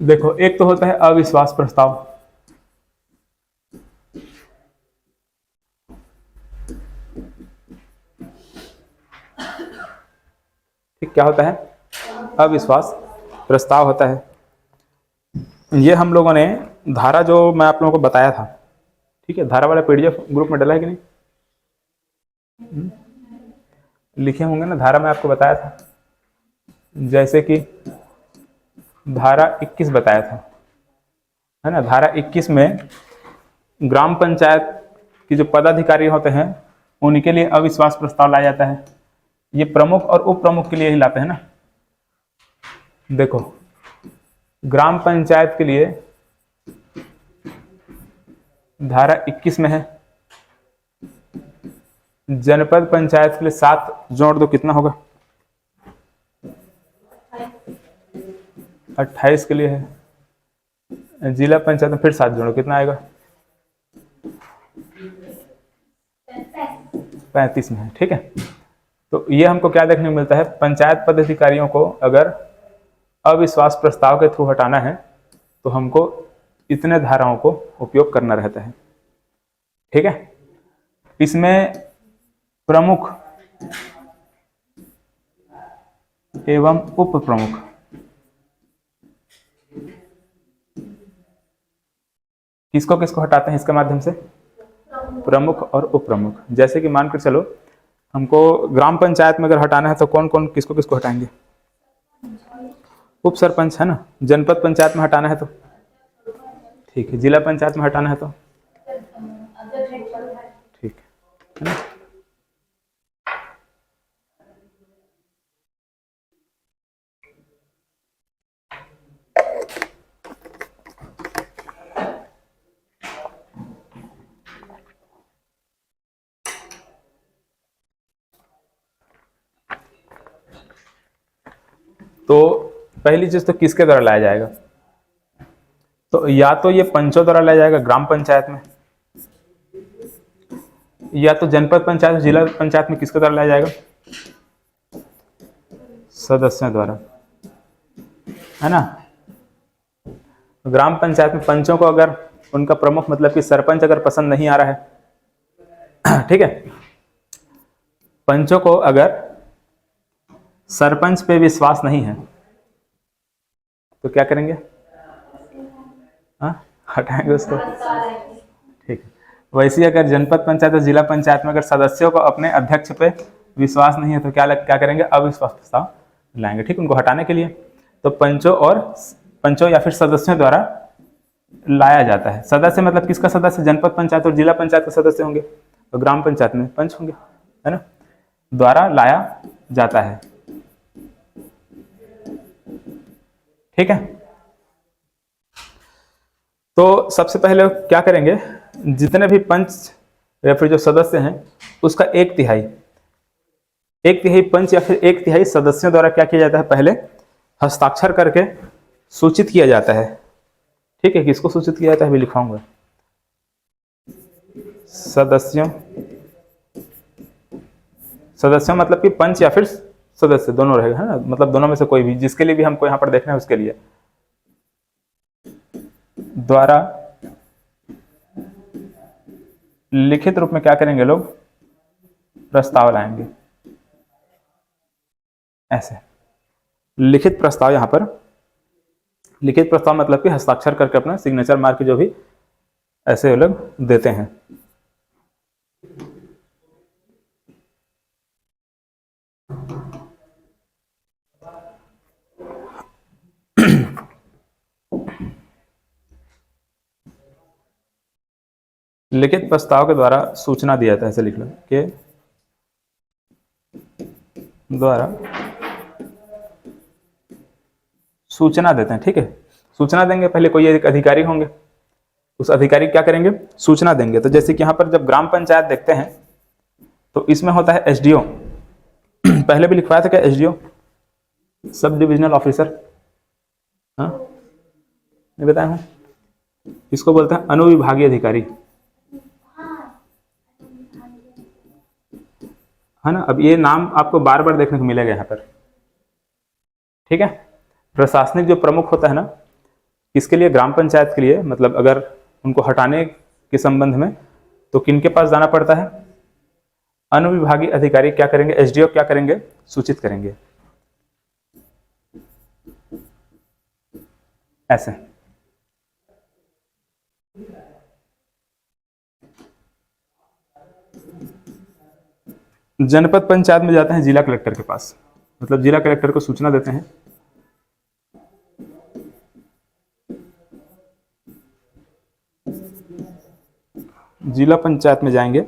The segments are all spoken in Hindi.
देखो, एक तो होता है अविश्वास प्रस्ताव। ठीक, क्या होता है? अविश्वास प्रस्ताव होता है। ये हम लोगों ने धारा जो मैं आप लोगों को बताया था, ठीक है, धारा वाला पीडीएफ ग्रुप में डला है कि नहीं? लिखे होंगे ना, धारा में आपको बताया था। जैसे कि धारा 21 बताया था, है ना। धारा 21 में ग्राम पंचायत की जो पदाधिकारी होते हैं उनके लिए अविश्वास प्रस्ताव लाया जाता है। ये प्रमुख और उप प्रमुख के लिए ही लाते हैं ना। देखो, ग्राम पंचायत के लिए धारा 21 में है, जनपद पंचायत के लिए 7 जोड़ दो, कितना होगा? 28 के लिए है। जिला पंचायत में फिर 7 जोड़ो, कितना आएगा? 35 में है। ठीक है, तो ये हमको क्या देखने को मिलता है? पंचायत पदाधिकारियों को अगर अविश्वास प्रस्ताव के थ्रू हटाना है तो हमको इतने धाराओं को उपयोग करना रहता है। ठीक है, इसमें प्रमुख एवं उप प्रमुख, किसको किसको हटाते हैं इसके माध्यम से? प्रमुख और उप प्रमुख। जैसे कि मानकर चलो हमको ग्राम पंचायत में अगर हटाना है तो कौन कौन किसको किसको हटाएंगे? उप सरपंच, है ना। जनपद पंचायत में हटाना है तो ठीक है, जिला पंचायत में हटाना है तो ठीक है ना। तो पहली चीज तो किसके द्वारा लाया जाएगा? तो या तो ये पंचों द्वारा लाया जाएगा ग्राम पंचायत में, या तो जनपद पंचायत जिला पंचायत में किसके द्वारा लाया जाएगा? सदस्यों द्वारा, है ना। ग्राम पंचायत में पंचों को अगर उनका प्रमुख मतलब कि सरपंच अगर पसंद नहीं आ रहा है, ठीक है, पंचों को अगर सरपंच पे विश्वास नहीं है तो क्या करेंगे? हाँ, हटाएंगे उसको। ठीक है, वैसे अगर जनपद पंचायत और जिला पंचायत में अगर सदस्यों को अपने अध्यक्ष पे विश्वास नहीं है तो क्या करेंगे? अविश्वास प्रस्ताव लाएंगे। ठीक, उनको हटाने के लिए। तो पंचों या फिर सदस्यों द्वारा लाया जाता है। सदस्य मतलब किसका सदस्य? जनपद पंचायत और जिला पंचायत के सदस्य होंगे, तो ग्राम पंचायत में पंच होंगे, है ना। द्वारा लाया जाता है। ठीक है, तो सबसे पहले क्या करेंगे? जितने भी पंच या फिर जो सदस्य हैं उसका 1/3 पंच या फिर 1/3 सदस्यों द्वारा क्या किया जाता है? पहले हस्ताक्षर करके सूचित किया जाता है। ठीक है, किसको सूचित किया जाता है भी लिखाऊंगा। सदस्यों मतलब कि पंच या फिर सदस्य दोनों रहेगा, है ना। मतलब दोनों में से कोई भी, जिसके लिए भी हमको यहां पर देखना है उसके लिए द्वारा लिखित रूप में क्या करेंगे? लोग प्रस्ताव लाएंगे। ऐसे लिखित प्रस्ताव, यहां पर लिखित प्रस्ताव मतलब कि हस्ताक्षर करके अपना सिग्नेचर मार के जो भी ऐसे वो लोग देते हैं। लिखित प्रस्ताव के द्वारा सूचना दिया जाता है, ऐसे लिख लो के द्वारा सूचना देते हैं। ठीक है, सूचना देंगे पहले कोई एक अधिकारी होंगे, उस अधिकारी क्या करेंगे? सूचना देंगे। तो जैसे कि यहाँ पर जब ग्राम पंचायत देखते हैं तो इसमें होता है एसडीओ। पहले भी लिखवाया था क्या? एसडीओ, सब डिविजनल ऑफिसर, हाँ मैं बताया हूँ। इसको बोलते हैं अनुविभागीय अधिकारी, है ना। अब ये नाम आपको बार बार देखने को मिलेगा यहाँ पर। ठीक है, प्रशासनिक जो प्रमुख होता है ना किसके लिए? ग्राम पंचायत के लिए। मतलब अगर उनको हटाने के संबंध में तो किनके पास जाना पड़ता है? अनुविभागीय अधिकारी क्या करेंगे? एसडीओ क्या करेंगे? सूचित करेंगे। ऐसे जनपद पंचायत में जाते हैं जिला कलेक्टर के पास, मतलब जिला कलेक्टर को सूचना देते हैं। जिला पंचायत में जाएंगे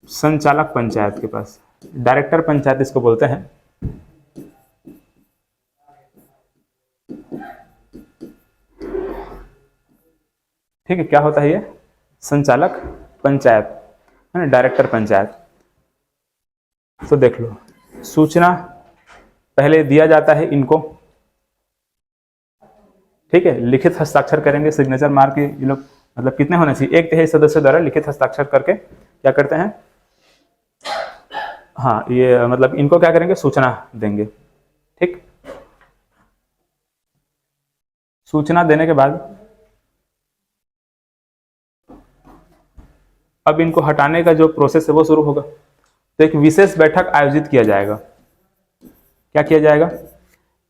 संचालक पंचायत के पास, डायरेक्टर पंचायत इसको बोलते हैं। ठीक है, क्या होता है ये? संचालक पंचायत है ना, डायरेक्टर पंचायत। तो देख लो, सूचना पहले दिया जाता है इनको, ठीक है, लिखित हस्ताक्षर करेंगे, सिग्नेचर मार के ये लोग, मतलब कितने होने चाहिए? 1/3 सदस्य द्वारा लिखित हस्ताक्षर करके क्या करते हैं? हाँ, ये मतलब इनको क्या करेंगे? सूचना देंगे। ठीक, सूचना देने के बाद अब इनको हटाने का जो प्रोसेस है वो शुरू होगा। तो एक विशेष बैठक आयोजित किया जाएगा। क्या किया जाएगा?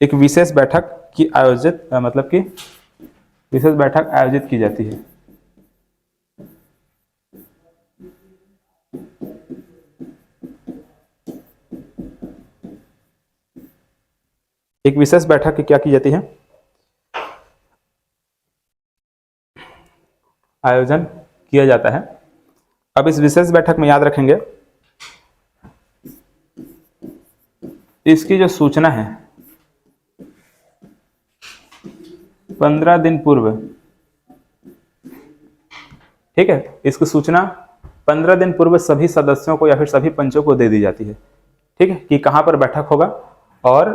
एक विशेष बैठक की आयोजित, मतलब कि विशेष बैठक आयोजित की जाती है। एक विशेष बैठक की क्या की जाती है? आयोजन किया जाता है। अब इस विशेष बैठक में याद रखेंगे, इसकी जो सूचना है 15 दिन पूर्व, ठीक है, इसकी सूचना 15 दिन पूर्व सभी सदस्यों को या फिर सभी पंचों को दे दी जाती है। ठीक है, कि कहां पर बैठक होगा और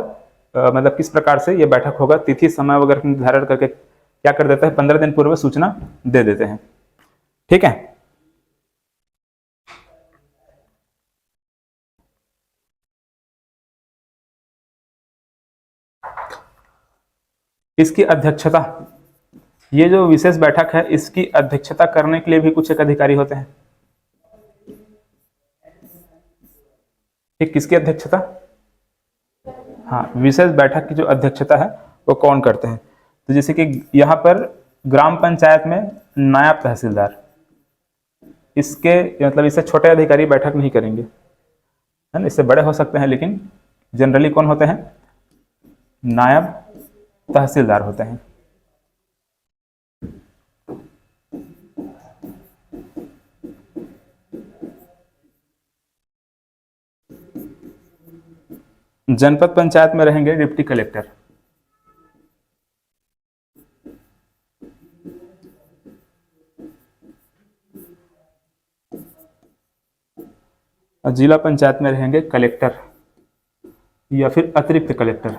मतलब किस प्रकार से यह बैठक होगा, तिथि समय वगैरह निर्धारण करके क्या कर देता है? 15 दिन पूर्व सूचना दे देते हैं। ठीक है, इसकी अध्यक्षता, ये जो विशेष बैठक है इसकी अध्यक्षता करने के लिए भी कुछ एक अधिकारी होते हैं। ठीक, किसकी अध्यक्षता? हाँ, विशेष बैठक की जो अध्यक्षता है वो कौन करते हैं? तो जैसे कि यहाँ पर ग्राम पंचायत में नायब तहसीलदार, इसके मतलब इससे छोटे अधिकारी बैठक नहीं करेंगे, है ना, इससे बड़े हो सकते हैं, लेकिन जनरली कौन होते हैं? नायब तहसीलदार होते हैं। जनपद पंचायत में रहेंगे डिप्टी कलेक्टर। और जिला पंचायत में रहेंगे कलेक्टर या फिर अतिरिक्त कलेक्टर।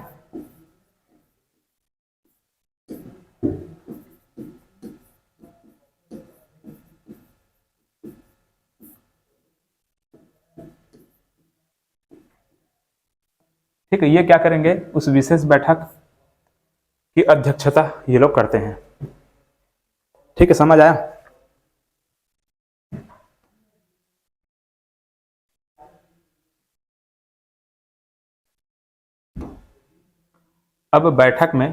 ठीक है, ये क्या करेंगे? उस विशेष बैठक की अध्यक्षता ये लोग करते हैं। ठीक है, समझ आया? अब बैठक में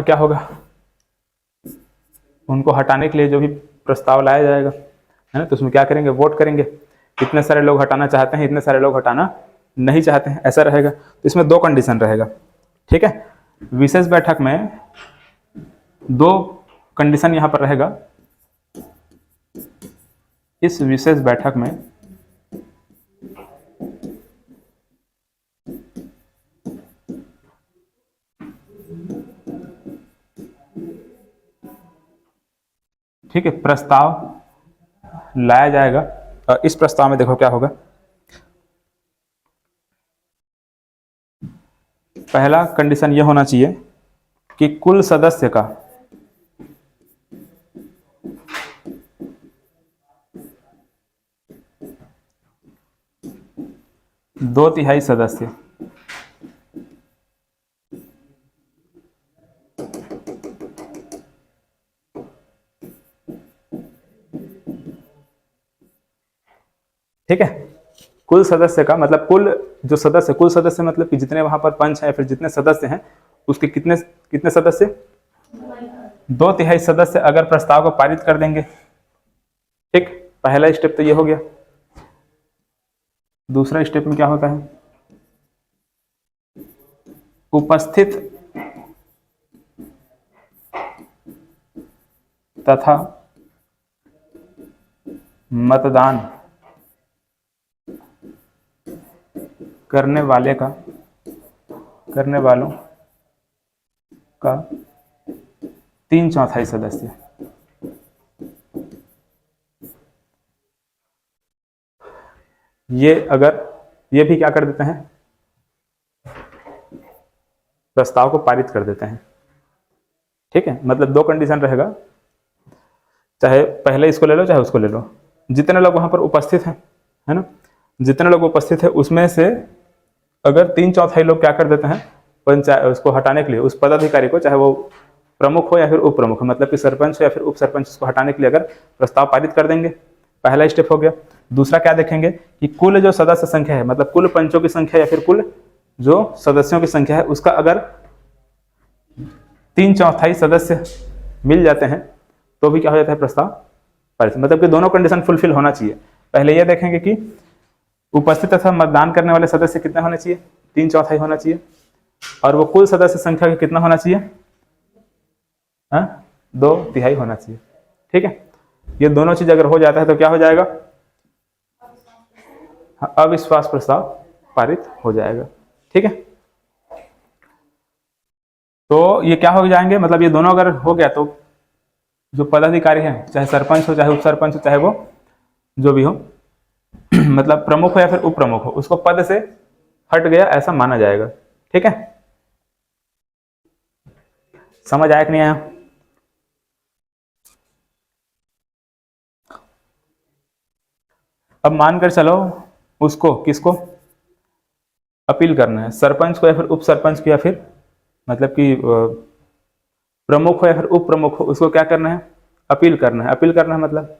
क्या होगा? उनको हटाने के लिए जो भी प्रस्ताव लाया जाएगा, है ना, तो उसमें क्या करेंगे? वोट करेंगे। इतने सारे लोग हटाना चाहते हैं, इतने सारे लोग हटाना नहीं चाहते हैं, ऐसा रहेगा। तो इसमें 2 कंडीशन रहेगा। ठीक है, विशेष बैठक में 2 कंडीशन यहां पर रहेगा। इस विशेष बैठक में ठीक है, प्रस्ताव लाया जाएगा। और इस प्रस्ताव में देखो क्या होगा। पहला कंडीशन यह होना चाहिए कि कुल सदस्य का 2/3 सदस्य ठीक है। कुल सदस्य का मतलब कुल जो सदस्य, कुल सदस्य मतलब कि जितने वहां पर पंच हैं या फिर जितने सदस्य हैं उसके कितने कितने सदस्य, 2/3 सदस्य अगर प्रस्ताव को पारित कर देंगे। ठीक, पहला स्टेप तो ये हो गया। दूसरा स्टेप में क्या होता है, उपस्थित तथा मतदान करने वालों का 3/4 सदस्य। ये अगर ये भी क्या कर देते हैं, प्रस्ताव को पारित कर देते हैं। ठीक है, मतलब 2 कंडीशन रहेगा, चाहे पहले इसको ले लो चाहे उसको ले लो। जितने लोग वहां पर उपस्थित हैं, है ना, जितने लोग उपस्थित है उसमें से अगर 3/4 लोग क्या कर देते हैं, पंचायत उसको हटाने के लिए उस पदाधिकारी को, चाहे वो प्रमुख हो या फिर उप प्रमुख हो, मतलब कि सरपंच हो या फिर उप सरपंच, उसको हटाने के लिए अगर प्रस्ताव पारित कर देंगे, पहला स्टेप हो गया। दूसरा क्या देखेंगे कि कुल जो सदस्य संख्या है, मतलब कुल पंचों की संख्या या फिर कुल जो सदस्यों की संख्या है उसका अगर 3/4 सदस्य मिल जाते हैं तो भी क्या हो जाता है, प्रस्ताव पारित। मतलब कि दोनों कंडीशन फुलफिल होना चाहिए। पहले ये देखेंगे कि उपस्थित तथा मतदान करने वाले सदस्य कितने होने चाहिए, 3/4 होना चाहिए, और वो कुल सदस्य संख्या का कितना होना चाहिए, 2/3 होना चाहिए। ठीक है, ये दोनों चीज अगर हो जाता है तो क्या हो जाएगा, अविश्वास प्रस्ताव पारित हो जाएगा। ठीक है, तो ये क्या हो जाएंगे, मतलब ये दोनों अगर हो गया तो जो पदाधिकारी है, चाहे सरपंच हो चाहे उप सरपंच हो चाहे वो जो भी हो मतलब प्रमुख हो या फिर उप प्रमुख हो, उसको पद से हट गया ऐसा माना जाएगा। ठीक है, समझ आया कि नहीं आया? अब मानकर चलो उसको, किसको अपील करना है, सरपंच को या फिर उप सरपंच को या फिर मतलब कि प्रमुख हो या फिर उप प्रमुख हो, उसको क्या करना है, अपील करना है। अपील करना है मतलब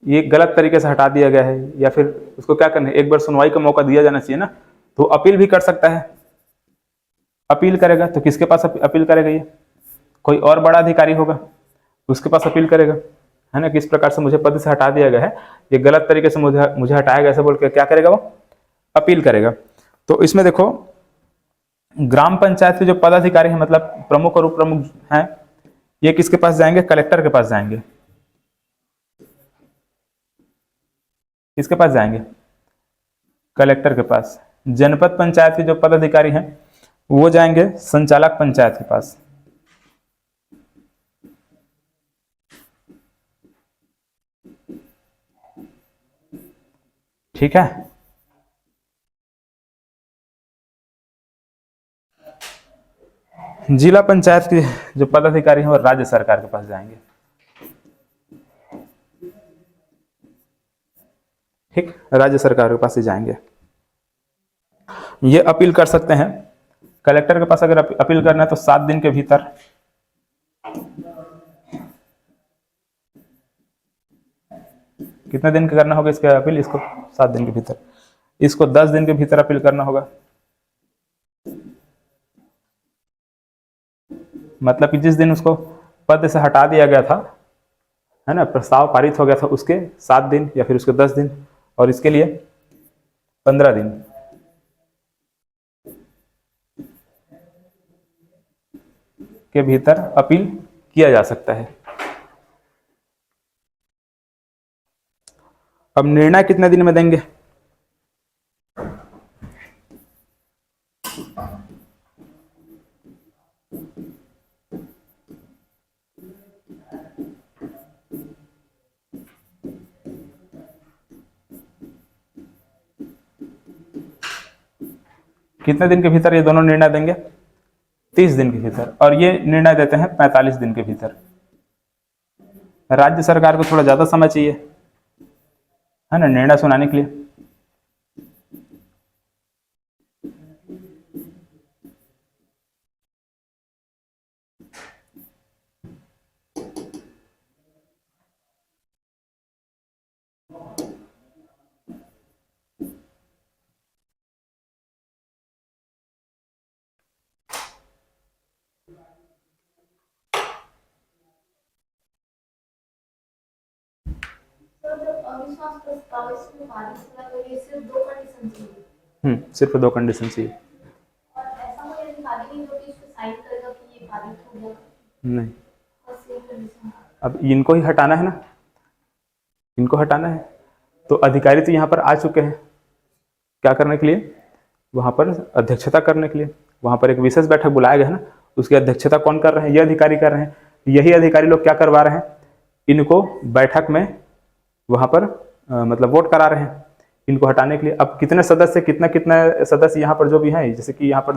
ये गलत तरीके से हटा दिया गया है, या फिर उसको क्या करना है, एक बार सुनवाई का मौका दिया जाना चाहिए ना, तो अपील भी कर सकता है। अपील करेगा तो किसके पास अपील करेगा, ये कोई और बड़ा अधिकारी होगा उसके पास अपील करेगा, है ना, किस प्रकार से मुझे पद से हटा दिया गया है, ये गलत तरीके से मुझे हटाया गया, ऐसा बोल के क्या करेगा, वो अपील करेगा। तो इसमें देखो ग्राम पंचायत के जो पदाधिकारी हैं, मतलब प्रमुख और उप प्रमुख हैं, ये किसके पास जाएंगे, कलेक्टर के पास जाएंगे। किसके पास जाएंगे, कलेक्टर के पास। जनपद पंचायत के जो पदाधिकारी हैं वो जाएंगे संचालक पंचायत के पास। ठीक है, जिला पंचायत के जो पदाधिकारी हैं वो राज्य सरकार के पास जाएंगे। ठीक, राज्य सरकार के पास ही जाएंगे। ये अपील कर सकते हैं कलेक्टर के पास, अगर अपील करना है तो 7 दिन के भीतर, कितने दिन का करना होगा इसका अपील, इसको 7 दिन के भीतर, इसको 10 दिन के भीतर अपील करना होगा। मतलब कि जिस दिन उसको पद से हटा दिया गया था, है ना, प्रस्ताव पारित हो गया था, उसके 7 दिन या फिर उसके 10 दिन, और इसके लिए 15 दिन के भीतर अपील किया जा सकता है। अब निर्णय कितने दिन में देंगे, कितने दिन के भीतर ये दोनों निर्णय देंगे, 30 दिन के भीतर, और ये निर्णय देते हैं 45 दिन के भीतर। राज्य सरकार को थोड़ा ज्यादा समय चाहिए, है ना, निर्णय सुनाने के लिए। तो जो अविश्वास प्रस्ताव इसमें पारित हुआ तो ये सिर्फ दो कंडीशन चाहिए, सिर्फ दो कंडीशन चाहिए। और ऐसा कोई अधिकारी नहीं जो कि इसको साइन करेगा कि ये पारित हो गया, नहीं, बस ये कंडीशन। अब इनको ही हटाना है ना, इनको हटाना है। तो अधिकारी तो यहाँ पर आ चुके हैं, क्या करने के लिए, वहाँ पर अध्यक्षता करने के लिए। वहाँ पर एक विशेष बैठक बुलाया गया है ना, उसकी अध्यक्षता कौन कर रहे हैं, ये अधिकारी कर रहे हैं। यही अधिकारी लोग क्या करवा रहे हैं, इनको बैठक में वहाँ पर मतलब वोट करा रहे हैं इनको हटाने के लिए। अब कितने सदस्य, कितना कितना सदस्य यहाँ पर जो भी हैं, जैसे कि यहाँ पर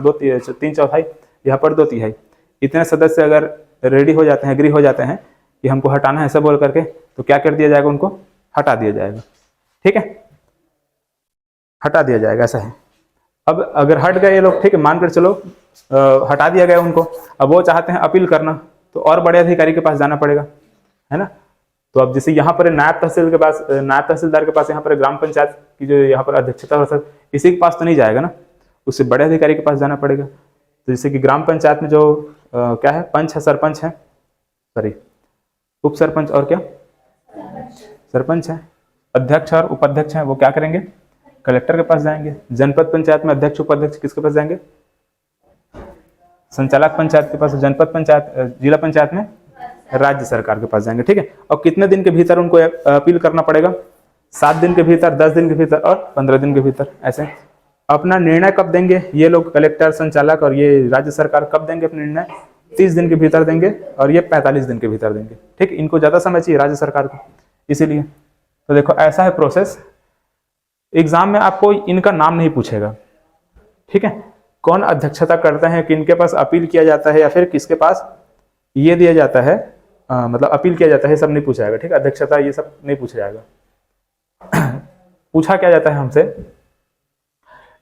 3/4, यहाँ पर 2/3, इतने सदस्य अगर रेडी हो जाते हैं, एग्री हो जाते हैं कि हमको हटाना है ऐसा बोल करके, तो क्या कर दिया जाएगा, उनको हटा दिया जाएगा। ठीक है, हटा दिया जाएगा, ऐसा है। अब अगर हट गए ये लोग, ठीक है, मानकर चलो हटा दिया गया उनको, अब वो चाहते हैं अपील करना, तो और बड़े अधिकारी के पास जाना पड़ेगा, है ना। तो अब जैसे यहाँ पर नायब तहसील के पास, नायब तहसीलदार के पास यहाँ पर ग्राम पंचायत की जो यहाँ पर अध्यक्षता हो सर, इसी के पास तो नहीं जाएगा ना, उससे बड़े अधिकारी के पास जाना पड़ेगा। तो जैसे कि ग्राम पंचायत में जो क्या है, पंच है, सरपंच है, सॉरी उप सरपंच और क्या, सरपंच है, अध्यक्ष और उपाध्यक्ष है, वो क्या करेंगे, कलेक्टर के पास जाएंगे। जनपद पंचायत में अध्यक्ष उपाध्यक्ष किसके पास जाएंगे, संचालक पंचायत के पास। जनपद पंचायत, जिला पंचायत में राज्य सरकार के पास जाएंगे। ठीक है, और कितने दिन के भीतर उनको अपील करना पड़ेगा, 7 दिन के भीतर, 10 दिन के भीतर और 15 दिन के भीतर। ऐसे अपना निर्णय कब देंगे ये लोग, कलेक्टर, संचालक और ये राज्य सरकार कब देंगे अपना निर्णय, 30 दिन के भीतर देंगे, और ये 45 दिन के भीतर देंगे। ठीक, इनको ज्यादा समय चाहिए राज्य सरकार को, इसीलिए। तो देखो ऐसा है प्रोसेस। एग्जाम में आपको इनका नाम नहीं पूछेगा, ठीक है, कौन अध्यक्षता करते हैं, किनके पास अपील किया जाता है, या फिर किसके पास ये दिया जाता है, मतलब अपील किया जाता है, सब नहीं पूछा जाएगा। ठीक है, अध्यक्षता ये सब नहीं पूछा जाएगा। पूछा क्या जाता है हमसे,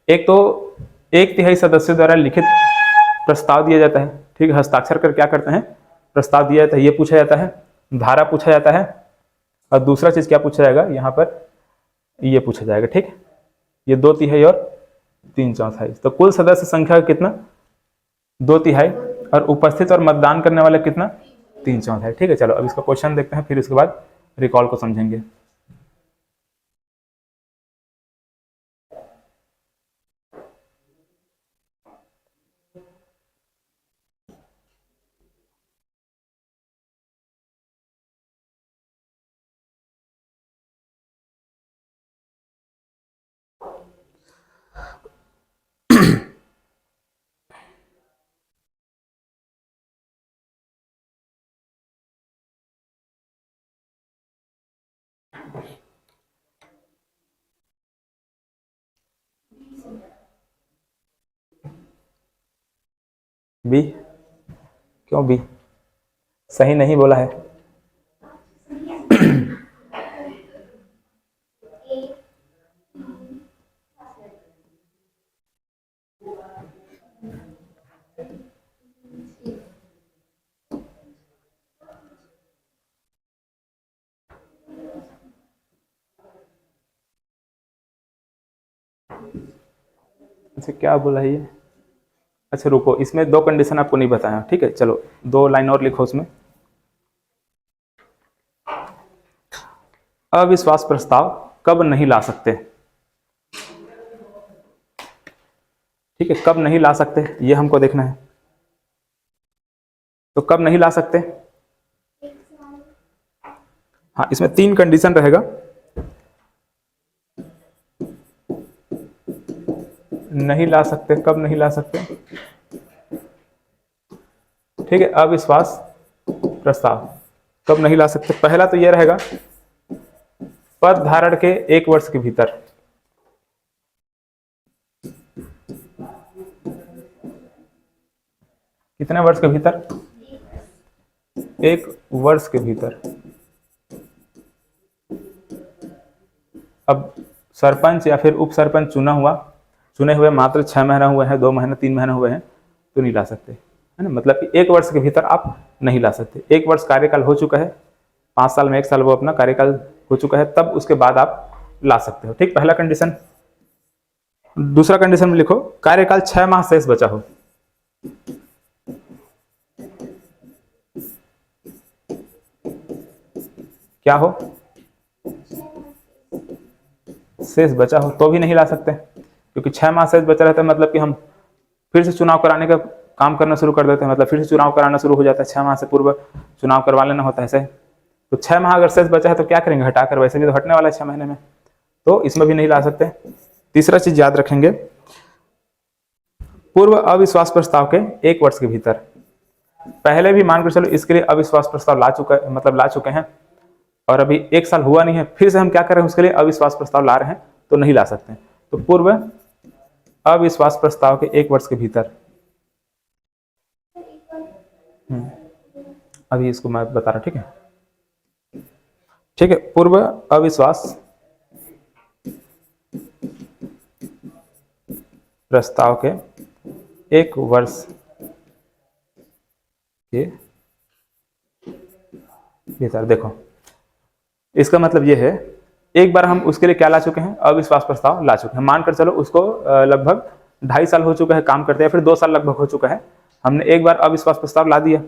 एक तो 1/3 सदस्यों द्वारा लिखित प्रस्ताव दिया जाता है। ठीक है, हस्ताक्षर कर क्या करते हैं, प्रस्ताव दिया जाता है, ये पूछा जाता है। धारा पूछा जाता है, और दूसरा चीज क्या पूछा जाएगा, यहाँ पर ये पूछा जाएगा। ठीक, ये 2/3 और 3/4। तो कुल सदस्य संख्या कितना, 2/3, और उपस्थित और मतदान करने वाले कितना, 3/4। ठीक है, चलो अब इसका क्वेश्चन देखते हैं, फिर उसके बाद रिकॉल को समझेंगे। बी, क्यों बी, सही नहीं बोला है। अच्छा क्या बोला है ये, अच्छा रुको, इसमें 2 कंडीशन आपको नहीं बताया। ठीक है, चलो 2 लाइन और लिखो उसमें। अविश्वास प्रस्ताव कब नहीं ला सकते, ठीक है, कब नहीं ला सकते ये हमको देखना है। तो कब नहीं ला सकते, हाँ, इसमें 3 कंडीशन रहेगा। नहीं ला सकते, कब नहीं ला सकते, ठीक है, अविश्वास प्रस्ताव कब नहीं ला सकते। पहला तो ये रहेगा, पद धारण के 1 वर्ष के भीतर। कितने वर्ष के भीतर, 1 वर्ष के भीतर। अब सरपंच या फिर उप सरपंच चुने हुए मात्र 6 महीना हुए हैं, 2 महीने, 3 महीने हुए हैं, तो नहीं ला सकते, है ना। मतलब कि 1 वर्ष के भीतर आप नहीं ला सकते। 1 वर्ष कार्यकाल हो चुका है, 5 साल में 1 साल वो अपना कार्यकाल हो चुका है, तब उसके बाद आप ला सकते हो। ठीक, पहला कंडीशन। दूसरा कंडीशन में लिखो, कार्यकाल 6 माह शेष बचा हो। क्या हो, शेष बचा हो तो भी नहीं ला सकते, क्योंकि 6 माह शेष बचा रहता है, मतलब कि हम फिर से चुनाव कराने का काम करना शुरू कर देते हैं, मतलब फिर से चुनाव कराना शुरू हो जाता है, 6 माह से पूर्व चुनाव करवा लेना होता है ऐसे। तो 6 माह अगर शेष बचा है तो क्या करेंगे, हटाकर, वैसे भी तो हटने वाला है 6 महीने में, तो इसमें भी नहीं ला सकते। तीसरा चीज याद रखेंगे, पूर्व अविश्वास प्रस्ताव के 1 वर्ष के भीतर, पहले भी मानकर चलो इसके लिए अविश्वास प्रस्ताव ला चुके हैं और अभी 1 साल हुआ नहीं है, फिर से हम क्या कर रहे हैं उसके लिए अविश्वास प्रस्ताव ला रहे हैं, तो नहीं ला सकते। तो पूर्व अविश्वास प्रस्ताव के 1 वर्ष के भीतर, अभी इसको मैं बता रहा, ठीक है, ठीक है, पूर्व अविश्वास प्रस्ताव के 1 वर्ष के भीतर। देखो इसका मतलब ये है, एक बार हम उसके लिए क्या ला चुके हैं, अविश्वास प्रस्ताव ला चुके हैं, मानकर चलो उसको लगभग 2.5 साल हो चुका है काम करते हैं, फिर 2 साल लगभग हो चुका है, हमने एक बार अविश्वास प्रस्ताव ला दिया,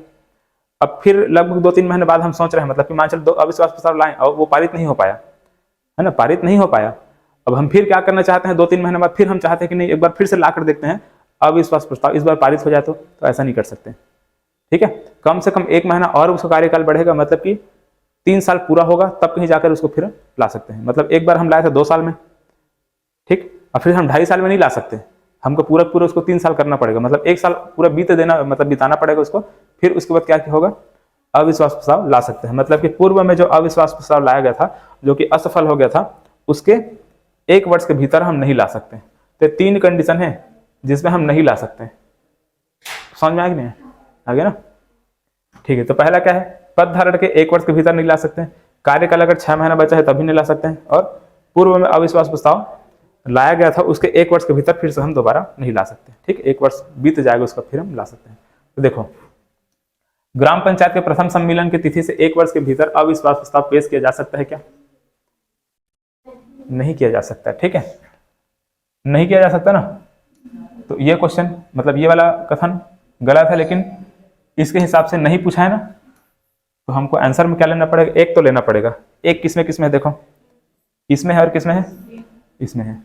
अब फिर लगभग 2-3 महीने बाद हम सोच रहे हैं, मतलब कि मान चलो 2 अविश्वास प्रस्ताव लाएं और वो पारित नहीं हो पाया, है ना, पारित नहीं हो पाया, अब हम फिर क्या करना चाहते हैं, 2-3 महीने बाद फिर हम चाहते हैं कि नहीं एक बार फिर से ला कर देखते हैं अविश्वास प्रस्ताव, इस बार पारित हो जाए तो ऐसा नहीं कर सकते, ठीक है, कम से कम 1 महीना और उसका कार्यकाल बढ़ेगा, मतलब कि 3 साल पूरा होगा तब कहीं जाकर उसको फिर ला सकते हैं। मतलब एक बार हम लाए थे 2 साल में, ठीक, और फिर हम 2.5 साल में नहीं ला सकते, हमको पूरा उसको 3 साल करना पड़ेगा, मतलब 1 साल पूरा बिताना पड़ेगा उसको, फिर उसके बाद क्या होगा, अविश्वास प्रस्ताव ला सकते हैं। मतलब कि पूर्व में जो अविश्वास प्रस्ताव लाया गया था जो कि असफल हो गया था, उसके 1 वर्ष के भीतर हम नहीं ला सकते। तो 3 कंडीशन है जिसमें हम नहीं ला सकते, समझ में आ गया, आगे ना, ठीक है। तो पहला क्या है, पद धारण के 1 वर्ष के भीतर नहीं ला सकते, कार्यकाल अगर 6 महीना बचा है तभी नहीं ला सकते हैं, और पूर्व में अविश्वास प्रस्ताव लाया गया था उसके 1 वर्ष के भीतर फिर से हम दोबारा नहीं ला सकते, ठीक, 1 वर्ष बीत जाएगा उसका फिर हम ला सकते हैं। तो देखो, ग्राम पंचायत के प्रथम सम्मेलन की तिथि से 1 वर्ष के भीतर अविश्वास प्रस्ताव पेश किया जा सकता है क्या, नहीं किया जा सकता, ठीक है, नहीं किया जा सकता ना। तो ये क्वेश्चन, मतलब ये वाला कथन गलत है, लेकिन इसके हिसाब से नहीं पूछा है ना, तो हमको आंसर में क्या लेना पड़ेगा, एक तो लेना पड़ेगा, एक किसमें किसमें है, देखो इसमें है और किसमें है, इसमें है,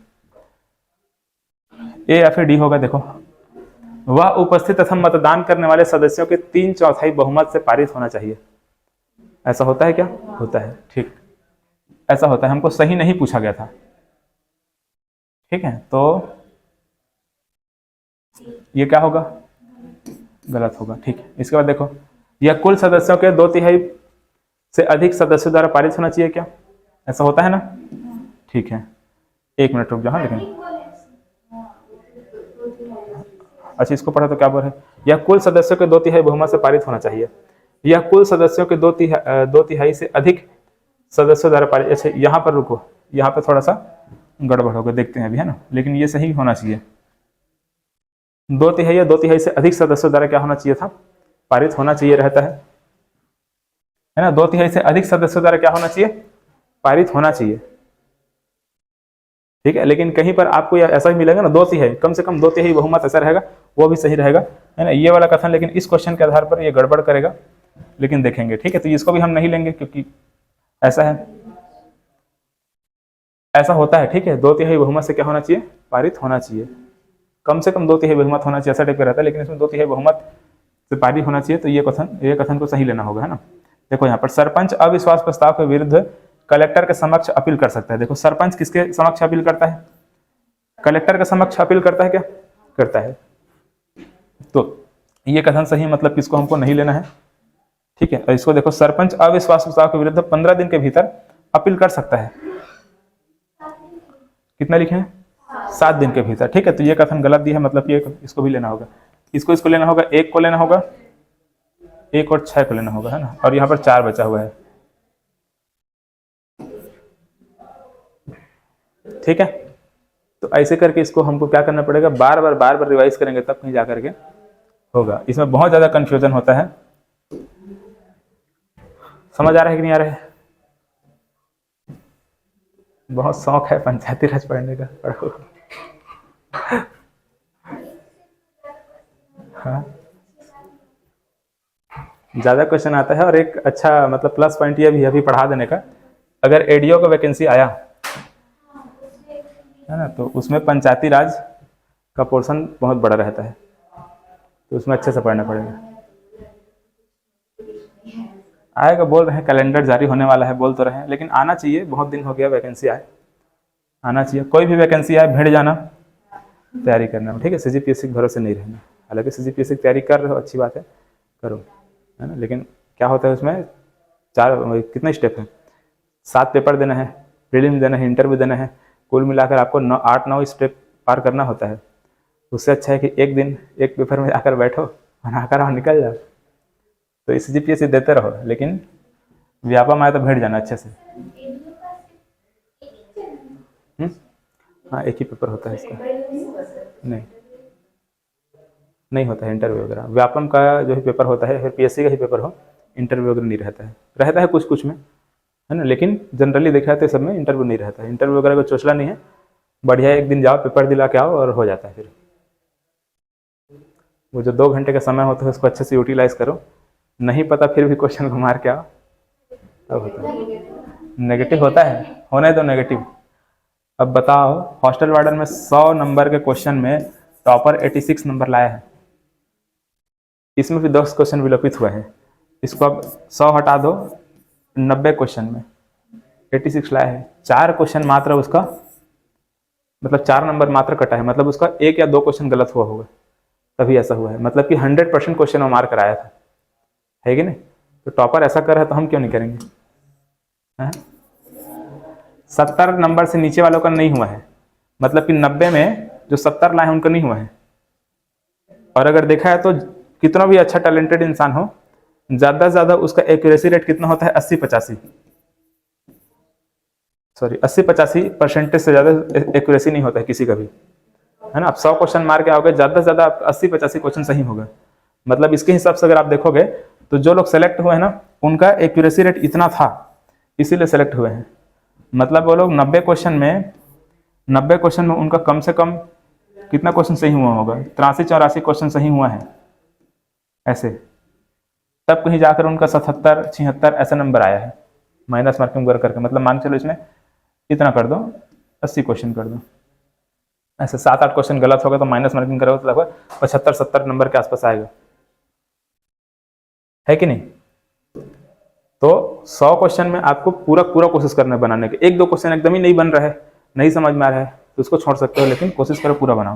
ए या फिर डी होगा। देखो, वह उपस्थित तथा मतदान करने वाले सदस्यों के 3/4 बहुमत से पारित होना चाहिए। ऐसा होता है क्या, होता है, ठीक, ऐसा होता है, हमको सही नहीं पूछा गया था, ठीक है, तो ये क्या होगा, गलत होगा, ठीक है। इसके बाद देखो, यह कुल सदस्यों के 2/3 से अधिक सदस्यों द्वारा पारित होना चाहिए क्या, ऐसा होता है ना, ठीक है, 1 मिनट रुक जाओ, लेकिन अच्छा इसको पढ़ा तो क्या बोल रहे हैं, यह कुल सदस्यों के 2/3 बहुमत से पारित होना चाहिए, यह कुल सदस्यों के 2/3 से अधिक सदस्यों द्वारा पारित। अच्छा यहाँ पर रुको, यहाँ पर थोड़ा सा गड़बड़ होगा, देखते हैं अभी, है ना, लेकिन ये सही होना चाहिए, 2/3 या 2/3 से अधिक सदस्यों द्वारा क्या होना चाहिए था, पारित होना चाहिए रहता है ना, 2/3 से अधिक सदस्यों द्वारा क्या होना चाहिए, पारित होना चाहिए, ठीक है। लेकिन कहीं पर आपको ऐसा ही मिलेगा ना, 2/3, कम से कम 2/3 बहुमत ऐसा रहेगा, वो भी सही रहेगा, है ना, ये वाला कथन, लेकिन इस क्वेश्चन के आधार पर ये गड़बड़ करेगा, लेकिन देखेंगे, ठीक है। तो इसको भी हम नहीं लेंगे क्योंकि ऐसा है, ऐसा होता है, ठीक है, 2/3 बहुमत से क्या होना चाहिए, पारित होना चाहिए, कम से कम 2/3 बहुमत होना चाहिए, ऐसा टाइप का रहता है, लेकिन इसमें 2/3 बहुमत से पारित होना चाहिए, तो ये कथन को सही लेना होगा, है ना। देखो यहाँ पर सरपंच अविश्वास प्रस्ताव के विरुद्ध कलेक्टर के समक्ष अपील कर सकता है। देखो सरपंच किसके समक्ष अपील करता है, कलेक्टर के समक्ष अपील करता है, क्या करता है, तो ये कथन सही, मतलब किसको हमको नहीं लेना है, ठीक है। और इसको देखो, सरपंच अविश्वास प्रस्ताव के विरुद्ध 15 दिन के भीतर अपील कर सकता है, कितना लिखे हैं, 7 दिन के भीतर, ठीक है। तो ये कथन गलत दिया है, मतलब ये इसको भी लेना होगा, इसको लेना होगा, 1 को लेना होगा, 1 और 6 को लेना होगा, है ना, और यहाँ पर 4 बचा हुआ है, ठीक है। तो ऐसे करके इसको हमको क्या करना पड़ेगा, बार बार रिवाइज करेंगे तब कहीं जाकर के होगा, इसमें बहुत ज्यादा कंफ्यूजन होता है, समझ आ रहा है कि नहीं आ रहा है, बहुत शौक है पंचायती राज पढ़ने का, पढ़ो, हाँ ज्यादा क्वेश्चन आता है, और एक अच्छा मतलब प्लस पॉइंट ये भी अभी पढ़ा देने का, अगर एडीओ का वैकेंसी आया है ना, तो उसमें पंचायती राज का पोर्शन बहुत बड़ा रहता है, तो उसमें अच्छे से पढ़ना पड़ेगा। आएगा, बोल रहे हैं कैलेंडर जारी होने वाला है, बोल तो रहे हैं, लेकिन आना चाहिए, बहुत दिन हो गया वैकेंसी आए, आना चाहिए। कोई भी वैकेंसी आए भिड़ जाना, तैयारी करना, ठीक है। सीजीपीएससी के भरोसे नहीं रहना। हालांकि सीजीपीएससी की तैयारी कर रहे हो, अच्छी बात है, करो, है ना। लेकिन क्या होता है उसमें, कितने स्टेप हैं, 7 पेपर देना है, प्रीलिम देना है, इंटरव्यू देना है, कुल मिलाकर आपको 8-9 स्टेप पार करना होता है। उससे अच्छा है कि एक दिन एक पेपर में आकर बैठो, बनाकर और निकल जाओ। तो सीजीपीएससी देते रहो, लेकिन व्यापम आए तो भिड़ जाना अच्छे से। हाँ, एक ही पेपर होता है इसका, नहीं होता है इंटरव्यू वगैरह। व्यापम का जो है पेपर होता है, फिर पीएससी का ही पेपर हो, इंटरव्यू वगैरह नहीं रहता है, रहता है कुछ कुछ में, है ना, लेकिन जनरली देखा जाता है सब में इंटरव्यू नहीं रहता है। इंटरव्यू वगैरह को चोचला नहीं है, बढ़िया एक दिन जाओ, पेपर दिला के आओ और हो जाता है। फिर वो जो 2 घंटे का समय होता है उसको अच्छे से यूटिलाइज करो, नहीं पता फिर भी क्वेश्चन को मार के आओ, तब होता है। नेगेटिव होता है, होने दो नेगेटिव। अब बताओ, हॉस्टल वार्डन में 100 नंबर के क्वेश्चन में टॉपर 86 नंबर लाया है, इसमें भी 10 क्वेश्चन विलोपित हुए हैं। इसको अब 100 हटा दो, 90 क्वेश्चन में 86 लाया है, 4 क्वेश्चन मात्र उसका, मतलब 4 नंबर मात्र कटा है, मतलब उसका 1 या 2 क्वेश्चन गलत हुआ होगा, तभी ऐसा हुआ है। मतलब कि 100% क्वेश्चन वो मार्क कराया था, है कि नहीं। तो टॉपर ऐसा कर रहा है तो हम क्यों नहीं करेंगे, है? 70 नंबर से नीचे वालों का नहीं हुआ है, मतलब कि 90 में जो 70 लाए हैं उनका नहीं हुआ है। और अगर देखा है तो कितना भी अच्छा टैलेंटेड इंसान हो, ज्यादा से ज्यादा उसका एक्यूरेसी रेट कितना होता है, 80-85% से ज्यादा एक्यूरेसी नहीं होता है किसी का भी, है ना। आप 100 क्वेश्चन मार के आओगे, ज्यादा से ज्यादा 80-85 क्वेश्चन सही होगा। मतलब इसके हिसाब से अगर आप देखोगे तो जो लोग सेलेक्ट हुए हैं ना, उनका एक्यूरेसी रेट इतना था, इसीलिए सेलेक्ट हुए हैं। मतलब वो लोग 90 क्वेश्चन में उनका कम से कम कितना क्वेश्चन सही हुआ होगा, 83-84 क्वेश्चन सही हुआ है ऐसे, तब कहीं जाकर उनका 77-76 ऐसा नंबर आया है, माइनस मार्किंग वगैरह करके। मतलब मान चलो इसमें इतना कर दो, 80 क्वेश्चन कर दो, ऐसे 7-8 क्वेश्चन गलत होगा तो माइनस मार्किंग करोगे तो लगभग 75-70 नंबर के आसपास आएगा, है कि नहीं। तो 100 क्वेश्चन में आपको पूरा कोशिश करना है बनाने के। 1-2 क्वेश्चन एकदम ही नहीं बन रहा है, नहीं समझ में आ रहा है, तो उसको छोड़ सकते हो, लेकिन कोशिश करो पूरा बनाओ।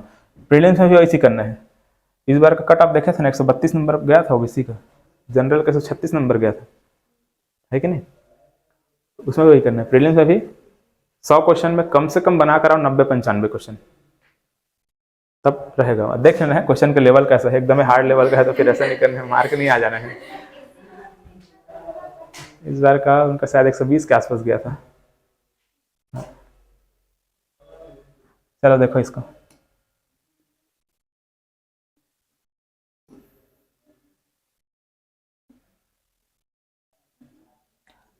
प्रीलिम्स में भी ऐसे करना है। इस बार का कट ऑफ देखे थे ना, 132 नंबर गया था ओबीसी का, जनरल का 136 नंबर गया था, है कि नहीं। उसमें वही करना है। प्रीलिम्स में भी 100 क्वेश्चन में कम से कम बना कर आओ 90-95 क्वेश्चन, तब रहेगा। देख लेना है क्वेश्चन का लेवल कैसा है, एकदम हार्ड लेवल का है तो फिर ऐसा नहीं करना है, मार्क नहीं आ जाना है। इस बार का उनका शायद 120 के आसपास गया था। चलो देखो इसको,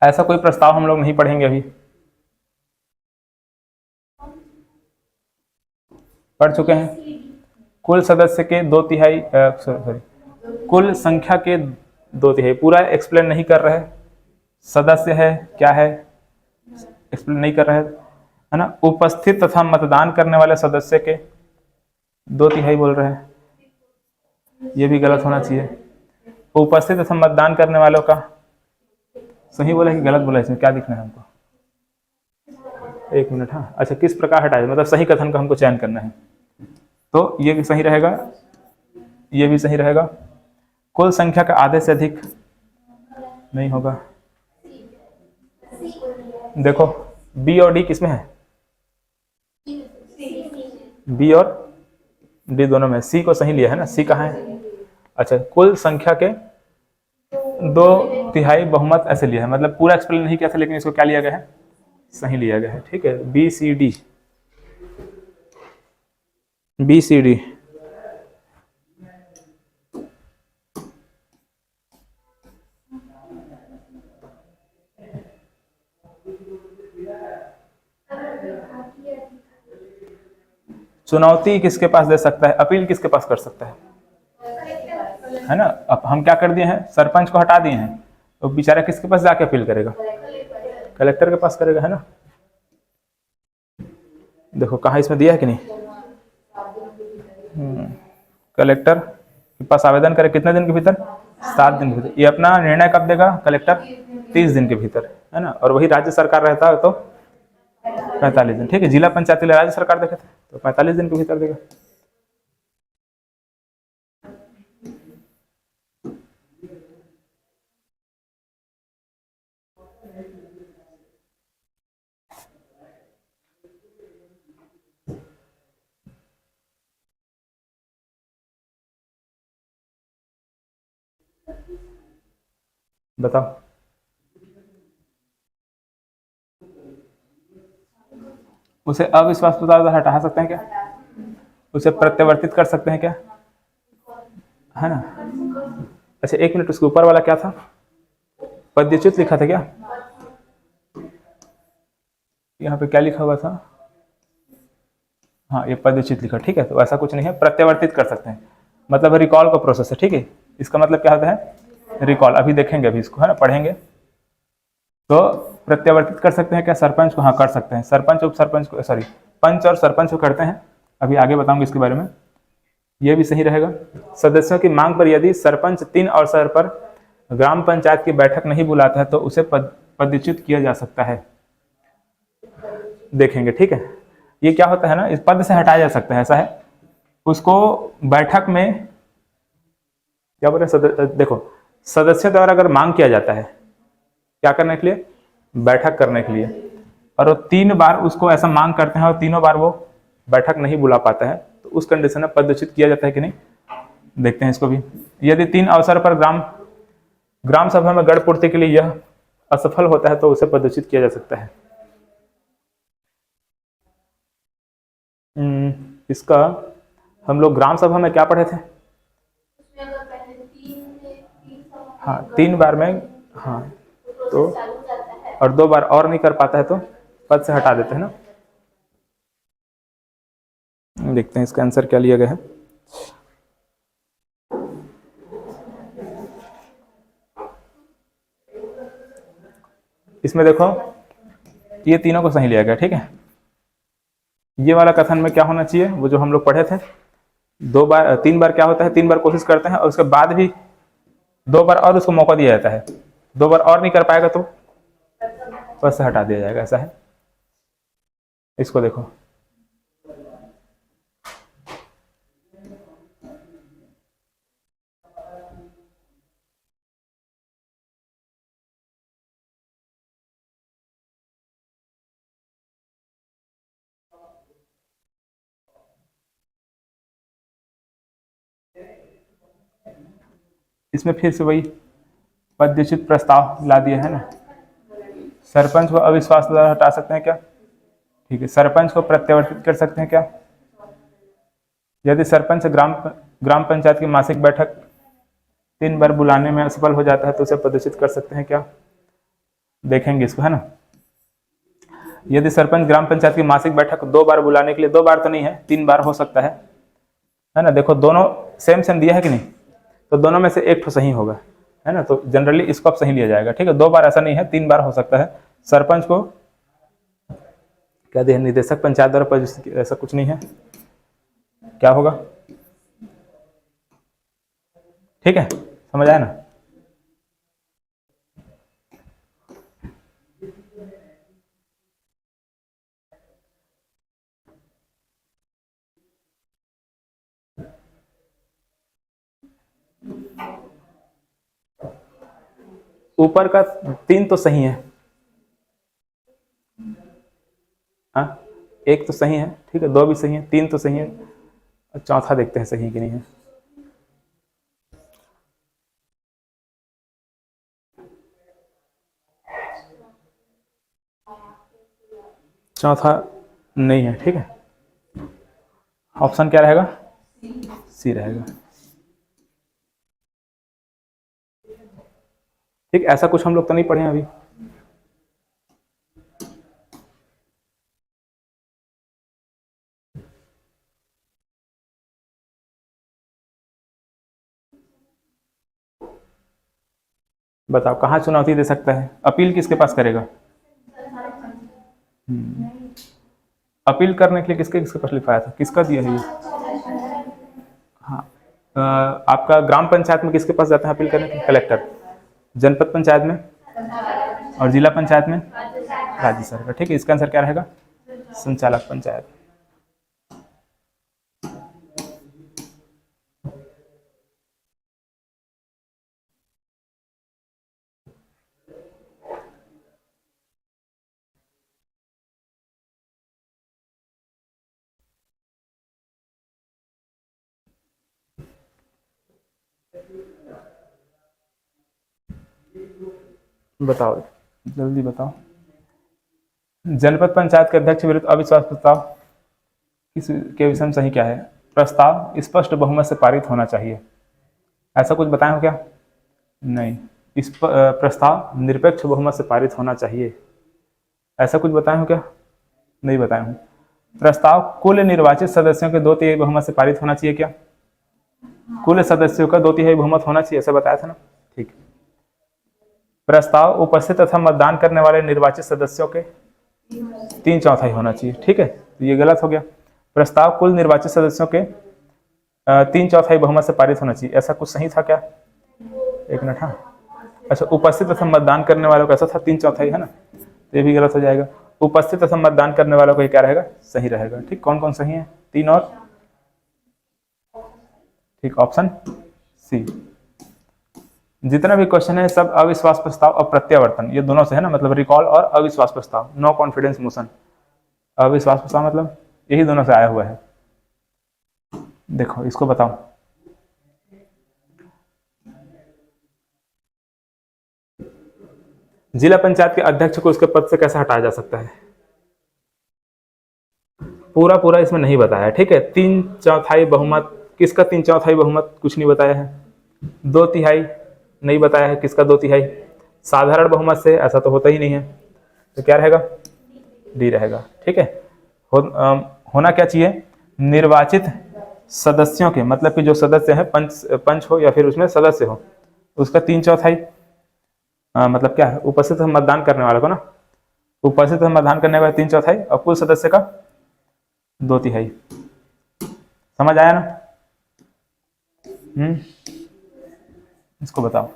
ऐसा कोई प्रस्ताव हम लोग नहीं पढ़ेंगे अभी, पढ़ चुके हैं। कुल सदस्य के 2/3 कुल संख्या के 2/3, पूरा एक्सप्लेन नहीं कर रहे, सदस्य है क्या है एक्सप्लेन नहीं कर रहे, है ना। उपस्थित तथा मतदान करने वाले सदस्य के 2/3 बोल रहे हैं, ये भी गलत होना चाहिए। उपस्थित तथा मतदान करने वालों का सही बोला कि गलत बोला, इसमें क्या दिखना है हमको, 1 मिनट। हाँ अच्छा, किस प्रकार हटाए, मतलब सही कथन का हमको चयन करना है, तो ये भी सही रहेगा, ये भी सही रहेगा। कुल संख्या का आधे से अधिक नहीं होगा। देखो बी और डी किसमें है, बी और डी दोनों में, सी को सही लिया है ना, सी कहाँ है। अच्छा, कुल संख्या के 2/3 बहुमत ऐसे लिया है, मतलब पूरा एक्सप्लेन नहीं किया था, लेकिन इसको क्या लिया गया है, सही लिया गया है, ठीक है। B C D, B C D, चुनौती किसके पास दे सकता है, अपील किसके पास कर सकता है ना। अब हम क्या कर दिए हैं, सरपंच को हटा दिए हैं, तो बेचारा किसके पास जाके अपील करेगा, कलेक्टर के पास करेगा, है ना। देखो कहाँ इसमें दिया है कि नहीं। कलेक्टर के पास आवेदन करे कितने दिन के भीतर, 7 दिन के भीतर। ये अपना निर्णय कब देगा कलेक्टर, 30 दिन के भीतर, है ना। और वही राज्य सरकार रहता है तो 45 दिन, ठीक है। जिला पंचायत के लिए राज्य सरकार देखे थे तो 45 दिन के भीतर देगा। बताओ, उसे अविश्वास प्रस्ताव हटा सकते हैं क्या, उसे प्रत्यावर्तित कर सकते हैं क्या, है ना। अच्छा एक मिनट, उसके ऊपर वाला क्या था, पदच्युत लिखा था क्या, यहाँ पे क्या लिखा हुआ था, हाँ ये पदच्युत लिखा, ठीक है। तो ऐसा कुछ नहीं है, प्रत्यावर्तित कर सकते हैं, मतलब रिकॉल का प्रोसेस है, ठीक है। इसका मतलब क्या होता है रिकॉल, अभी देखेंगे, अभी इसको है ना पढ़ेंगे। तो प्रत्यावर्तित कर सकते हैं क्या सरपंच को, हाँ कर सकते हैं। सरपंच उप सरपंच को, सॉरी पंच और सरपंच को करते हैं, अभी आगे बताऊंगा इसके बारे में, ये भी सही रहेगा। सदस्यों की मांग पर यदि सरपंच 3 अवसर पर ग्राम पंचायत की बैठक नहीं बुलाता है तो उसे पदच्युत किया जा सकता है, देखेंगे, ठीक है। ये क्या होता है ना, इस पद से हटाया जा सकता है, ऐसा है। उसको बैठक में क्या बोले, देखो सदस्य द्वारा अगर मांग किया जाता है क्या करने के लिए, बैठक करने के लिए, और वो 3 बार उसको ऐसा मांग करते हैं और तीनों बार वो बैठक नहीं बुला पाता है, तो उस कंडीशन में पदच्युत किया जाता है कि नहीं, देखते हैं इसको भी। यदि 3 अवसर पर ग्राम सभा में गढ़ पूर्ति के लिए यह असफल होता है तो उसे पदच्युत किया जा सकता है। इसका हम लोग ग्राम सभा में क्या पढ़े थे, उसमें अगर पहले 3 सभा हाँ 3 बार में, हाँ तो प्रोसेस चालू हो जाता है, और 2 बार और नहीं कर पाता है तो पद से हटा देते हैं ना। देखते हैं इसका आंसर क्या लिया गया है। इसमें देखो ये तीनों को सही लिया गया, ठीक है। ये वाला कथन में क्या होना चाहिए, वो जो हम लोग पढ़े थे, 3 बार क्या होता है, 3 बार कोशिश करते हैं और उसके बाद भी 2 बार और उसको मौका दिया जाता है, 2 बार और नहीं कर पाएगा तो पद से हटा दिया जाएगा, ऐसा है। इसको देखो, इसमें फिर से वही पदच्युत प्रस्ताव ला दिया है ना। सरपंच को अविश्वास द्वारा हटा सकते हैं क्या, ठीक है। सरपंच को प्रत्यावर्तित कर सकते हैं क्या, यदि सरपंच ग्राम पंचायत की मासिक बैठक 3 बार बुलाने में असफल हो जाता है तो उसे पदच्युत कर सकते हैं क्या, देखेंगे इसको, है ना। यदि सरपंच ग्राम पंचायत की मासिक बैठक 2 बार बुलाने के लिए, 2 बार तो नहीं है 3 बार हो सकता है ना। देखो दोनों सेम दिया है कि नहीं, तो दोनों में से एक तो सही होगा, है ना। तो जनरली इसको अब सही लिया जाएगा, ठीक है। 2 बार ऐसा नहीं है, 3 बार हो सकता है। सरपंच को क्या दिया, निदेशक पंचायत द्वारा, ऐसा कुछ नहीं है, क्या होगा, ठीक है, समझ आया ना। ऊपर का 3 तो सही है, हाँ 1 तो सही है, ठीक है, 2 भी सही है, 3 तो सही है, चौथा देखते हैं सही है कि नहीं है। चौथा नहीं है, ठीक है। ऑप्शन क्या रहेगा, सी रहेगा, ठीक। ऐसा कुछ हम लोग तो नहीं पढ़े हैं अभी। बताओ कहाँ चुनौती दे सकता है, अपील किसके पास करेगा, अपील करने के लिए किसके किसके पास लिखवाया था, किसका दिया है ये? हाँ, आपका ग्राम पंचायत में किसके पास जाते हैं अपील करने के लिए? कलेक्टर। जनपद पंचायत में और जिला पंचायत में राज्य सरकार। ठीक है, इसका आंसर क्या रहेगा? संचालक पंचायत। बताओ, जल्दी बताओ। जनपद पंचायत के अध्यक्ष विरुद्ध अविश्वास प्रस्ताव किस के विषय में सही क्या है? प्रस्ताव स्पष्ट बहुमत से पारित होना चाहिए। ऐसा कुछ बताए हो क्या? नहीं। इस प्रस्ताव निरपेक्ष बहुमत से पारित होना चाहिए। ऐसा कुछ बताए हो क्या? नहीं बताए हूँ। प्रस्ताव कुल निर्वाचित सदस्यों के 2/3 बहुमत से पारित होना चाहिए क्या? कुल सदस्यों का 2/3 बहुमत होना चाहिए, ऐसा बताया था ना। ठीक। प्रस्ताव उपस्थित तथा मतदान करने वाले निर्वाचित सदस्यों के 3/4 होना चाहिए। ठीक है, तो ये गलत हो गया। प्रस्ताव कुल निर्वाचित सदस्यों के 3/4 बहुमत से पारित होना चाहिए, ऐसा कुछ सही था क्या? एक मिनट। हाँ, अच्छा, उपस्थित तथा मतदान करने वालों का ऐसा था 3/4 है ना, तो ये भी गलत हो जाएगा। उपस्थित तथा मतदान करने वालों का क्या रहेगा? सही रहेगा। ठीक, कौन कौन सही है? 3 और ठीक, ऑप्शन सी। जितना भी क्वेश्चन है सब अविश्वास प्रस्ताव और प्रत्यावर्तन, ये दोनों से है ना, मतलब रिकॉल और अविश्वास प्रस्ताव, नो कॉन्फिडेंस मोशन। अविश्वास प्रस्ताव मतलब यही दोनों से आया हुआ है। देखो इसको बताओ। जिला पंचायत के अध्यक्ष को उसके पद से कैसे हटाया जा सकता है? पूरा पूरा इसमें नहीं बताया। ठीक है, 3/4 बहुमत, किसका 3/4 बहुमत? कुछ नहीं बताया है। 2/3 नहीं बताया है, किसका 2/3? साधारण बहुमत से, ऐसा तो होता ही नहीं है, तो क्या रहेगा? डी रहेगा। ठीक है, होना क्या चाहिए? निर्वाचित सदस्यों के, मतलब कि जो सदस्य है, पंच हो या फिर उसमें सदस्य हो, उसका 3/4 मतलब क्या है? उपस्थित मतदान करने वाले को ना, उपस्थित मतदान करने वाले 3/4 और कुल सदस्य का 2/3। समझ आया ना? इसको बताओ।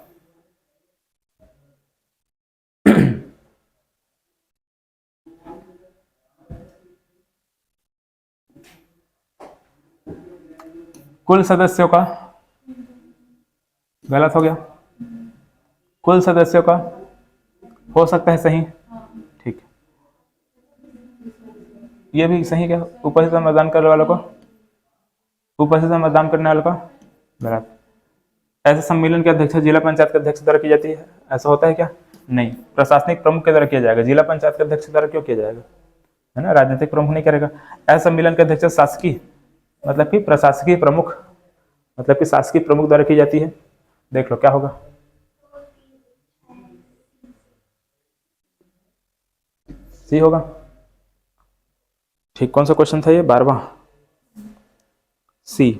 कुल सदस्यों का, गलत हो गया। कुल सदस्यों का हो सकता है सही। ठीक, ये भी सही क्या? उपस्थित मतदान करने वालों को, उपस्थित मतदान करने वालों का गलत। ऐसे सम्मेलन के अध्यक्ष जिला पंचायत के अध्यक्ष द्वारा की जाती है, ऐसा होता है क्या? नहीं, प्रशासनिक प्रमुख के द्वारा किया जाएगा। जिला पंचायत के अध्यक्ष द्वारा क्यों किया जाएगा? है ना, राजनीतिक प्रमुख नहीं करेगा। ऐसे सम्मेलन के अध्यक्ष शासकीय, मतलब कि प्रशासकीय प्रमुख, मतलब कि शासकीय प्रमुख द्वारा की जाती है। देख लो क्या होगा। सी होगा। ठीक, कौन सा क्वेश्चन था ये? 12वां। सी।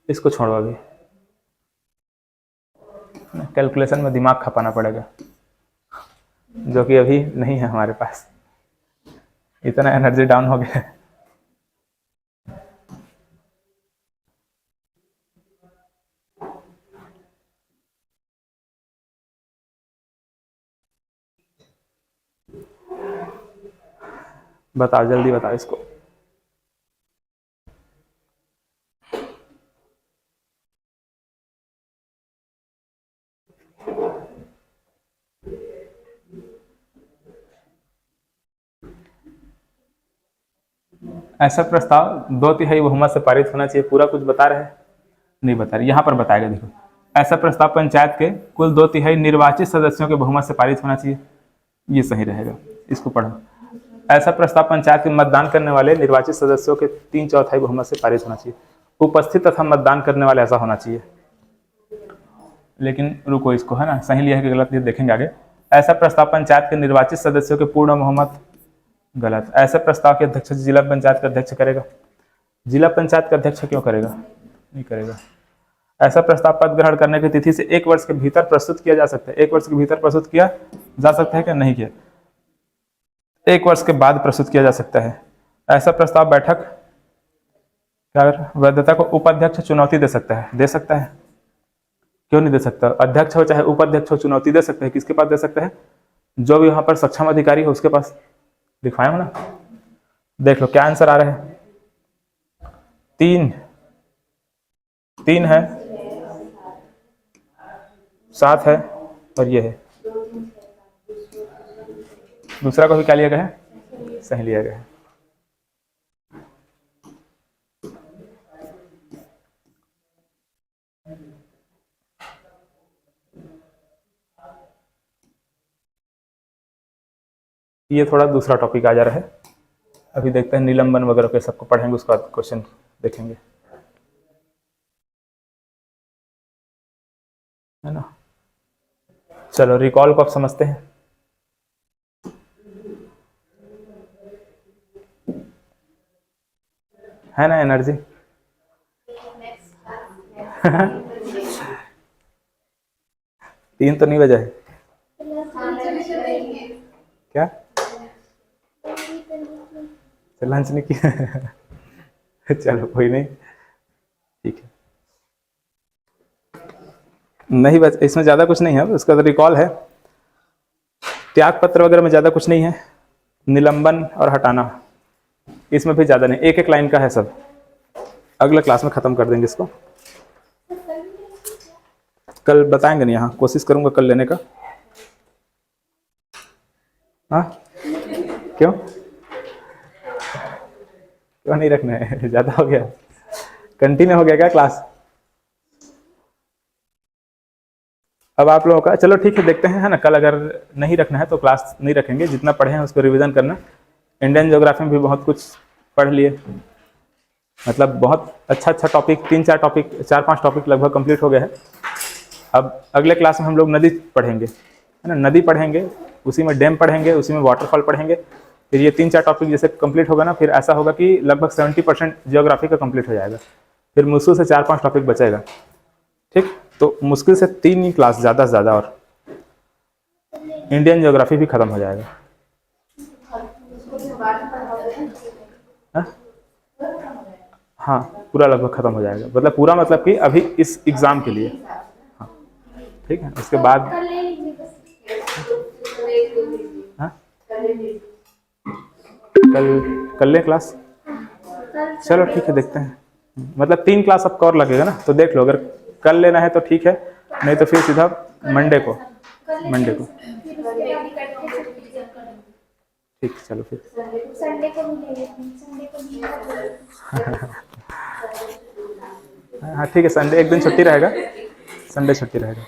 इसको छोड़ो, अभी कैलकुलेशन में दिमाग खपाना पड़ेगा, जो कि अभी नहीं है हमारे पास, इतना एनर्जी डाउन हो गया है। बताओ, जल्दी बताओ इसको। ऐसा प्रस्ताव 2/3 बहुमत से पारित होना चाहिए, पूरा कुछ बता रहे हैं? नहीं बता रहे, यहाँ पर बताएगा। देखो, ऐसा प्रस्ताव पंचायत के कुल 2/3 निर्वाचित सदस्यों के बहुमत से पारित होना चाहिए, ये सही रहेगा। इसको पढ़ो। ऐसा प्रस्ताव पंचायत के मतदान करने वाले निर्वाचित सदस्यों के 3/4 बहुमत से पारित होना चाहिए। उपस्थित तथा मतदान करने वाले, ऐसा होना चाहिए। लेकिन रुको, इसको है ना, सही लिया है कि गलत, ये देखेंगे आगे। ऐसा प्रस्ताव पंचायत के निर्वाचित सदस्यों के पूर्ण बहुमत, गलत। ऐसे प्रस्ताव के अध्यक्ष जिला पंचायत का अध्यक्ष करेगा। जिला पंचायत का अध्यक्ष क्यों करेगा? नहीं करेगा। ऐसा प्रस्ताव पद ग्रहण करने की तिथि से 1 वर्ष के भीतर प्रस्तुत किया जा सकता है। 1 वर्ष के भीतर प्रस्तुत किया जा सकता है क्या? नहीं किया, 1 वर्ष के बाद प्रस्तुत किया जा सकता है। ऐसा प्रस्ताव बैठक क्या वैधता को उपाध्यक्ष चुनौती दे सकता है? दे सकता है, क्यों नहीं दे सकता? अध्यक्ष हो चाहे उपाध्यक्ष हो, चुनौती दे सकते हैं। किसके पास दे सकते हैं? जो भी वहां पर सक्षम अधिकारी हो उसके पास। लिखवाए हो ना, देख लो क्या आंसर आ रहा है। 3 है, 7 है और ये है। दूसरा को भी क्या लिया गया है? सही लिया गया है। ये थोड़ा दूसरा टॉपिक आ जा रहा है। अभी देखते हैं निलंबन वगैरह के सबको पढ़ेंगे, उसके बाद क्वेश्चन देखेंगे, है ना। चलो रिकॉल को अब समझते हैं। है ना एनर्जी? 3 तो नहीं बजा है क्या? लंच नहीं किया? चलो कोई नहीं, ठीक है। नहीं बस इसमें ज़्यादा कुछ नहीं है, उसका तो रिकॉल है। त्याग पत्र वगैरह में ज़्यादा कुछ नहीं है। निलंबन और हटाना इसमें भी ज़्यादा नहीं, एक एक लाइन का है सब। अगले क्लास में ख़त्म कर देंगे इसको, कल बताएंगे नहीं, यहाँ कोशिश करूँगा कल लेने का। हाँ क्यों क्यों नहीं रखना है? ज़्यादा हो गया, कंटिन्यू हो गया क्या क्लास? अब आप लोगों का चलो ठीक है, देखते हैं, है ना। कल अगर नहीं रखना है तो क्लास नहीं रखेंगे, जितना पढ़े हैं उसको रिवीजन करना। इंडियन ज्योग्राफी में भी बहुत कुछ पढ़ लिए, मतलब बहुत अच्छा टॉपिक, 3-4 टॉपिक, 4-5 टॉपिक लगभग कंप्लीट हो गया है। अब अगले क्लास में हम लोग नदी पढ़ेंगे, है ना। नदी पढ़ेंगे, उसी में डैम पढ़ेंगे, उसी में वाटरफॉल पढ़ेंगे। फिर ये 3-4 टॉपिक जैसे कंप्लीट होगा ना, फिर ऐसा होगा कि लगभग 70% जियोग्राफी का कंप्लीट हो जाएगा। फिर मुश्किल से 4-5 टॉपिक बचेगा, ठीक। तो मुश्किल से 3 ही क्लास ज़्यादा से ज़्यादा, और इंडियन ज्योग्राफी भी खत्म हो जाएगा। हाँ पूरा लगभग खत्म हो जाएगा, मतलब पूरा मतलब कि अभी इस एग्ज़ाम के लिए, हाँ ठीक है। उसके बाद हाँ कल ले क्लास, चलो ठीक है, देखते हैं। मतलब 3 क्लास आपका और लगेगा ना, तो देख लो, अगर कल लेना है तो ठीक है, नहीं तो फिर सीधा मंडे को ठीक। चलो फिर संडे को भी हाँ ठीक है, संडे एक दिन छुट्टी रहेगा, संडे छुट्टी रहेगा।